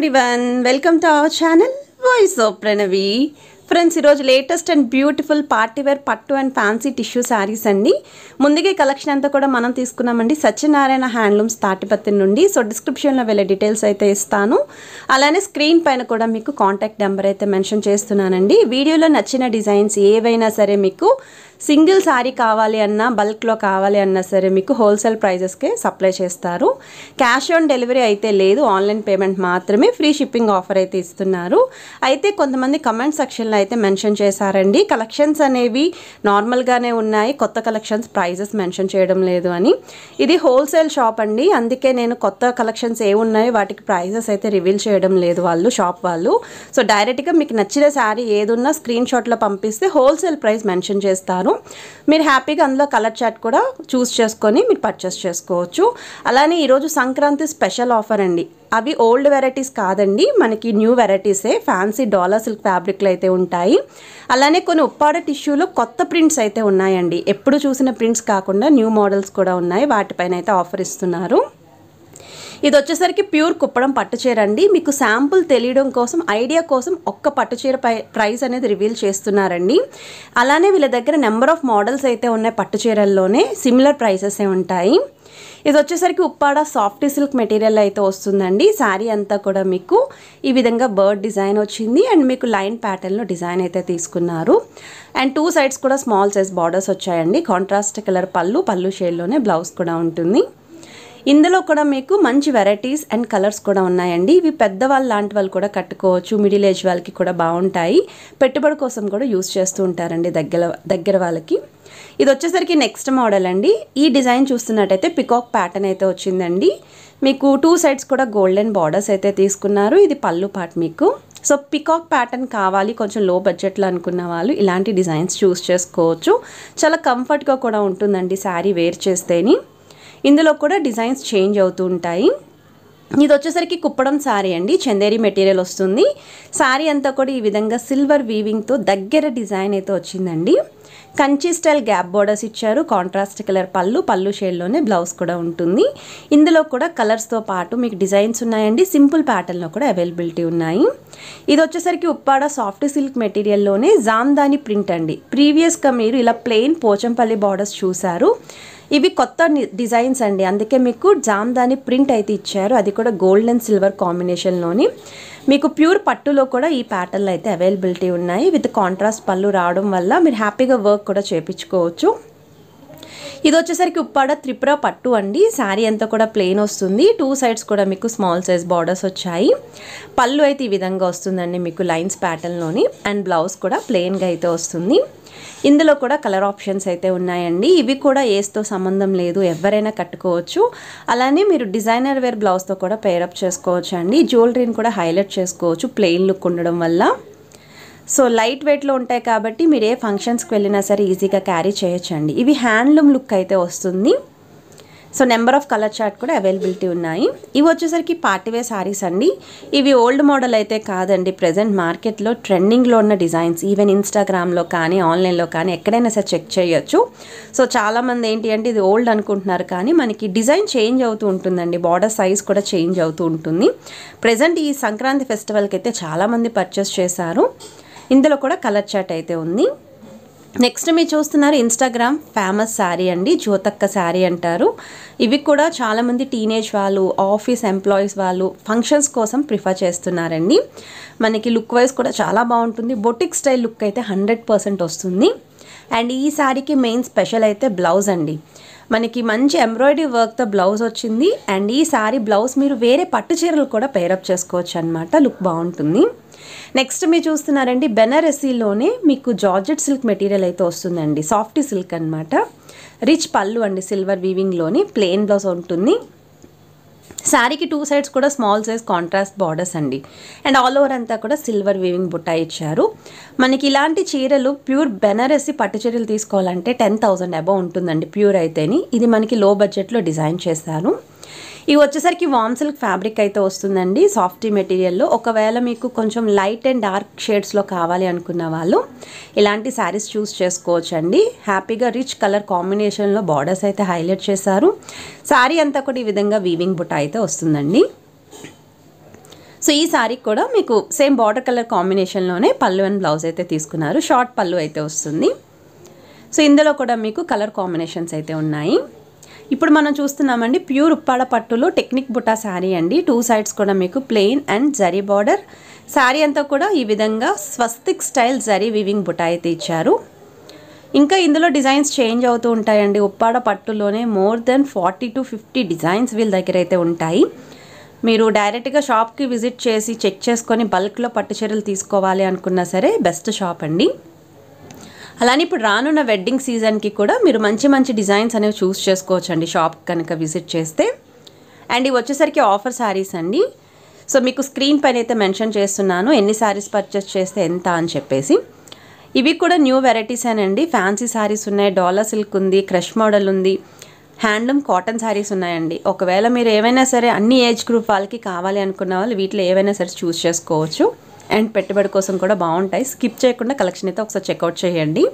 Everyone welcome to our channel voice of Pranavi. Friends, ఈరోజు latest and beautiful party wear పట్టు and fancy tissue saris అండి. ముందుగా collection అంతా కూడా మనం తీసుకున్నామండి సత్యనారాయణ హ్యాండ్లూమ్స్ తాటిపత్రి నుండి. సో డిస్క్రిప్షన్లో వెళ్ళే డీటెయిల్స్ అయితే ఇస్తాను. అలానే స్క్రీన్ పైన కూడా మీకు కాంటాక్ట్ నెంబర్ అయితే మెన్షన్ చేస్తున్నానండి. వీడియోలో నచ్చిన డిజైన్స్ ఏవైనా సరే మీకు సింగిల్ శారీ కావాలి అన్నా బల్క్లో కావాలి అన్నా సరే మీకు హోల్సేల్ ప్రైజెస్కే సప్లై చేస్తారు. క్యాష్ ఆన్ డెలివరీ అయితే లేదు, ఆన్లైన్ పేమెంట్ మాత్రమే. ఫ్రీ షిప్పింగ్ ఆఫర్ అయితే ఇస్తున్నారు. అయితే కొంతమంది కమెంట్ సెక్షన్లో అయితే మెన్షన్ చేశారండి, కలెక్షన్స్ అనేవి నార్మల్గానే ఉన్నాయి, కొత్త కలెక్షన్స్ ప్రైజెస్ మెన్షన్ చేయడం లేదు అని. ఇది హోల్సేల్ షాప్ అండి, అందుకే నేను కొత్త కలెక్షన్స్ ఏ ఉన్నాయో వాటికి ప్రైజెస్ అయితే రివీల్ చేయడం లేదు వాళ్ళు, షాప్ వాళ్ళు. సో డైరెక్ట్గా మీకు నచ్చిన శారీ ఏదున్నా స్క్రీన్ షాట్లో పంపిస్తే హోల్సేల్ ప్రైస్ మెన్షన్ చేస్తారు. మీరు హ్యాపీగా అందులో కలర్ చార్ట్ కూడా చూస్ చేసుకొని మీరు పర్చేస్ చేసుకోవచ్చు. అలానే ఈరోజు సంక్రాంతి స్పెషల్ ఆఫర్ అండి. అవి ఓల్డ్ వెరైటీస్ కాదండి, మనకి న్యూ వెరైటీసే. ఫ్యాన్సీ డాలర్ సిల్క్ ఫ్యాబ్రిక్లు అయితే ఉంటాయి. అలానే కొన్ని ఉప్పాడ టిష్యూలో కొత్త ప్రింట్స్ అయితే ఉన్నాయండి. ఎప్పుడు చూసిన ప్రింట్స్ కాకుండా న్యూ మోడల్స్ కూడా ఉన్నాయి, వాటిపైన అయితే ఆఫర్ ఇస్తున్నారు. ఇది వచ్చేసరికి ప్యూర్ కుప్పడం పట్టు చీర అండి. మీకు శాంపుల్ తెలియడం కోసం, ఐడియా కోసం ఒక్క పట్టు చీర ప్రైస్ అనేది రివీల్ చేస్తున్నారండి. అలానే వీళ్ళ దగ్గర నెంబర్ ఆఫ్ మోడల్స్ అయితే ఉన్నాయి పట్టు చీరల్లోనే, సిమిలర్ ప్రైసెస్ ఉంటాయి. ఇది వచ్చేసరికి ఉప్పాడ సాఫ్ట్ సిల్క్ మెటీరియల్ అయితే వస్తుందండి. శారీ అంతా కూడా మీకు ఈ విధంగా బర్డ్ డిజైన్ వచ్చింది అండ్ మీకు లైన్ ప్యాటర్న్లో డిజైన్ అయితే తీసుకున్నారు. అండ్ టూ సైడ్స్ కూడా స్మాల్ సైజ్ బార్డర్స్ వచ్చాయండి. కాంట్రాస్ట్ కలర్ పళ్ళు షేడ్లోనే బ్లౌజ్ కూడా ఉంటుంది. ఇందులో కూడా మీకు మంచి వెరైటీస్ అండ్ కలర్స్ కూడా ఉన్నాయండి. ఇవి పెద్దవాళ్ళు లాంటి వాళ్ళు కూడా కట్టుకోవచ్చు, మిడిల్ ఏజ్ వాళ్ళకి కూడా బాగుంటాయి. పెట్టుబడి కోసం కూడా యూస్ చేస్తూ ఉంటారండి దగ్గర వాళ్ళకి. ఇది వచ్చేసరికి నెక్స్ట్ మోడల్ అండి. ఈ డిజైన్ చూస్తున్నట్టయితే పికాక్ ప్యాటర్న్ అయితే వచ్చిందండి. మీకు టూ సైడ్స్ కూడా గోల్డెన్ బార్డర్స్ అయితే తీసుకున్నారు. ఇది పళ్ళు పార్ట్ మీకు. సో పికాక్ ప్యాటర్న్ కావాలి కొంచెం లో బడ్జెట్లో అనుకున్న వాళ్ళు ఇలాంటి డిజైన్స్ చూస్ చేసుకోవచ్చు. చాలా కంఫర్ట్గా కూడా ఉంటుందండి శారీ వేర్ చేస్తేని. ఇందులో కూడా డిజైన్స్ చేంజ్ అవుతూ ఉంటాయి. ఇది వచ్చేసరికి కుప్పడం శారీ అండి, చందేరి మెటీరియల్ వస్తుంది. శారీ అంతా కూడా ఈ విధంగా సిల్వర్ వీవింగ్తో దగ్గర డిజైన్ అయితే వచ్చిందండి. కంచి స్టైల్ గ్యాప్ బోర్డర్స్ ఇచ్చారు. కాంట్రాస్ట్ కలర్ పళ్ళు షేడ్లోనే బ్లౌజ్ కూడా ఉంటుంది. ఇందులో కూడా కలర్స్తో పాటు మీకు డిజైన్స్ ఉన్నాయండి. సింపుల్ ప్యాటర్న్లో కూడా అవైలబిలిటీ ఉన్నాయి. ఇది వచ్చేసరికి ఉప్పాడ సాఫ్ట్ సిల్క్ మెటీరియల్లోనే జామ్దాని ప్రింట్ అండి. ప్రీవియస్గా మీరు ఇలా ప్లెయిన్ పోచంపల్లి బార్డర్స్ చూసారు, ఇవి కొత్త డిజైన్స్ అండి, అందుకే మీకు జామ్దాని ప్రింట్ అయితే ఇచ్చారు. అది కూడా గోల్డ్ అండ్ సిల్వర్ కాంబినేషన్లోని. మీకు ప్యూర్ పట్టులో కూడా ఈ ప్యాటర్న్లు అయితే అవైలబిలిటీ ఉన్నాయి. విత్ కాంట్రాస్ట్ పళ్ళు రావడం వల్ల మీరు హ్యాపీగా వర్క్ కూడా చేయించుకోవచ్చు. ఇది వచ్చేసరికి ఉప్పాడ త్రిపుర పట్టు అండి. శారీ అంతా కూడా ప్లెయిన్ వస్తుంది. టూ సైడ్స్ కూడా మీకు స్మాల్ సైజ్ బార్డర్స్ వచ్చాయి. పళ్ళు అయితే ఈ విధంగా వస్తుందండి మీకు లైన్స్ ప్యాటర్న్లోని. అండ్ బ్లౌజ్ కూడా ప్లెయిన్గా అయితే వస్తుంది. ఇందులో కూడా కలర్ ఆప్షన్స్ అయితే ఉన్నాయండి. ఇవి కూడా ఏస్తో సంబంధం లేదు, ఎవరైనా కట్టుకోవచ్చు. అలానే మీరు డిజైనర్ వేర్ బ్లౌజ్తో కూడా పేరప్ చేసుకోవచ్చు అండి. జ్యువెలరీని కూడా హైలైట్ చేసుకోవచ్చు ప్లెయిన్ లుక్ ఉండడం వల్ల. సో లైట్ వెయిట్లో ఉంటాయి కాబట్టి మీరు ఏ ఫంక్షన్స్కి వెళ్ళినా సరే ఈజీగా క్యారీ చేయొచ్చండి. ఇవి హ్యాండ్లూమ్ లుక్ అయితే వస్తుంది. So number of colour chart కూడా అవైలబిలిటీ ఉన్నాయి. ఇవి వచ్చేసరికి పార్టీవేర్ శారీస్ అండి. ఇవి ఓల్డ్ మోడల్ అయితే కాదండి, ప్రజెంట్ మార్కెట్లో ట్రెండింగ్లో ఉన్న డిజైన్స్. ఈవెన్ ఇన్స్టాగ్రామ్లో కానీ ఆన్లైన్లో కానీ ఎక్కడైనా సరే చెక్ చేయొచ్చు. సో చాలామంది ఏంటి అంటే ఇది ఓల్డ్ అనుకుంటున్నారు, కానీ మనకి డిజైన్ చేంజ్ అవుతూ ఉంటుందండి. బార్డర్ సైజ్ కూడా చేంజ్ అవుతూ ఉంటుంది. ప్రజెంట్ ఈ సంక్రాంతి ఫెస్టివల్కి అయితే చాలామంది పర్చేస్ చేశారు. ఇందులో కూడా కలర్ చార్ట్ అయితే ఉంది. నెక్స్ట్ మీరు చూస్తున్నారు ఇన్స్టాగ్రామ్ ఫేమస్ శారీ అండి, జ్యోతక్క శారీ అంటారు. ఇవి కూడా చాలామంది టీనేజ్ వాళ్ళు, ఆఫీస్ ఎంప్లాయీస్ వాళ్ళు ఫంక్షన్స్ కోసం ప్రిఫర్ చేస్తున్నారండి. మనకి లుక్ వైజ్ కూడా చాలా బాగుంటుంది. బొటిక్ స్టైల్ లుక్ అయితే 100% వస్తుంది. అండ్ ఈ శారీకి మెయిన్ స్పెషల్ అయితే బ్లౌజ్ అండి. మనకి మంచి ఎంబ్రాయిడరీ వర్క్తో బ్లౌజ్ వచ్చింది. అండ్ ఈ శారీ బ్లౌజ్ మీరు వేరే పట్టు చీరలు కూడా పేరప్ చేసుకోవచ్చు అనమాట, లుక్ బాగుంటుంది. నెక్స్ట్ మీరు చూస్తున్నారండి బెనారసీలోనే మీకు జార్జెట్ సిల్క్ మెటీరియల్ అయితే వస్తుందండి. సాఫ్ట్ సిల్క్ అనమాట. రిచ్ పళ్ళు అండి, సిల్వర్ వీవింగ్లోని ప్లెయిన్ బ్లౌజ్ ఉంటుంది. శారీకి టూ సైడ్స్ కూడా స్మాల్ సైజ్ కాంట్రాస్ట్ బార్డర్స్ అండి. అండ్ ఆల్ ఓవర్ అంతా కూడా సిల్వర్ వీవింగ్ బుట్టా ఇచ్చారు. మనకి ఇలాంటి చీరలు ప్యూర్ బెనారసీ పట్టు చీరలు తీసుకోవాలంటే 10,000 అబౌవ్ ఉంటుందండి ప్యూర్ అయితేని. ఇది మనకి లో బడ్జెట్లో డిజైన్ చేశారు. ఇవి వచ్చేసరికి వామ్ సిల్క్ ఫ్యాబ్రిక్ అయితే వస్తుందండి, సాఫ్టీ మెటీరియల్లో. ఒకవేళ మీకు కొంచెం లైట్ అండ్ డార్క్ షేడ్స్లో కావాలి అనుకున్న వాళ్ళు ఇలాంటి శారీస్ చూస్ చేసుకోవచ్చు అండి. హ్యాపీగా రిచ్ కలర్ కాంబినేషన్లో బార్డర్స్ అయితే హైలైట్ చేశారు. శారీ అంతా కూడా ఈ విధంగా వీవింగ్ బుట్ట అయితే వస్తుందండి. సో ఈ శారీకి కూడా మీకు సేమ్ బార్డర్ కలర్ కాంబినేషన్లోనే పళ్ళు అండ్ బ్లౌజ్ అయితే తీసుకున్నారు. షార్ట్ పళ్ళు అయితే వస్తుంది. సో ఇందులో కూడా మీకు కలర్ కాంబినేషన్స్ అయితే ఉన్నాయి. ఇప్పుడు మనం చూస్తున్నామండి ప్యూర్ ఉప్పాడ పట్టులో టెక్నిక్ బుటా శారీ అండి. 2 సైడ్స్ కూడా మీకు plain and zari border. Sari అంతా కూడా ఈ విధంగా స్వస్తిక్ స్టైల్ జరీ వివింగ్ బుటా అయితే ఇచ్చారు. ఇంకా ఇందులో డిజైన్స్ చేంజ్ అవుతూ ఉంటాయండి. ఉప్పాడ పట్టులోనే మోర్ దెన్ 40 to 50 డిజైన్స్ వీళ్ళ దగ్గర అయితే ఉంటాయి. మీరు డైరెక్ట్గా షాప్కి విజిట్ చేసి చెక్ చేసుకొని బల్క్లో పట్టు చీరలు తీసుకోవాలి అనుకున్నా సరే బెస్ట్ షాప్ అండి. అలానే ఇప్పుడు రానున్న వెడ్డింగ్ సీజన్కి కూడా మీరు మంచి మంచి డిజైన్స్ అనేవి చూస్ చేసుకోవచ్చండి షాప్ కనుక విజిట్ చేస్తే. అండ్ ఇవి వచ్చేసరికి ఆఫర్ శారీస్ అండి. సో మీకు స్క్రీన్ పైన అయితే మెన్షన్ చేస్తున్నాను ఎన్ని శారీస్ పర్చేస్ చేస్తే ఎంత అని చెప్పేసి. ఇవి కూడా న్యూ వెరైటీస్ అనండి. ఫ్యాన్సీ శారీస్ ఉన్నాయి, డాలర్ సిల్క్ ఉంది, క్రష్ మోడల్ ఉంది, హ్యాండ్లూమ్ కాటన్ శారీస్ ఉన్నాయండి. ఒకవేళ మీరు ఏవైనా సరే అన్ని ఏజ్ గ్రూప్ వాళ్ళకి కావాలి అనుకున్న వాళ్ళు వీటిలో ఏవైనా సరే చూస్ చేసుకోవచ్చు. అండ్ పెట్టుబడి కోసం కూడా బాగుంటాయి. స్కిప్ చేయకుండా కలెక్షన్ అయితే ఒకసారి చెక్అవుట్ చేయండి.